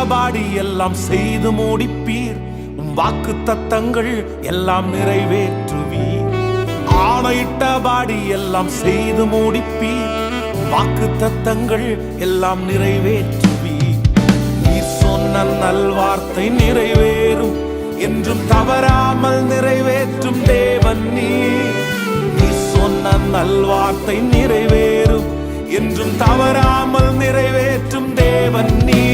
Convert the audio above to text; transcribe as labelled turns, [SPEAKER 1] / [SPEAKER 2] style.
[SPEAKER 1] ஆணையிட்டபடி எல்லாம் செய்து முடிப்பீர். வாக்கு தத்தங்கள் எல்லாம் நிறைவேற்றுவீர். ஆணையிட்டபடி எல்லாம் செய்து முடிப்பீர். வாக்கு தத்தங்கள் எல்லாம் நிறைவேற்றுவீர். நீர் சொன்ன நல்வார்த்தை நிறைவேறும், என்றும் தவறாமல் நிறைவேற்றும் தேவன் நீர். நீர் சொன்ன நல்வார்த்தை நிறைவேறும், என்றும் தவறாமல் நிறைவேற்றும் தேவன் நீர்.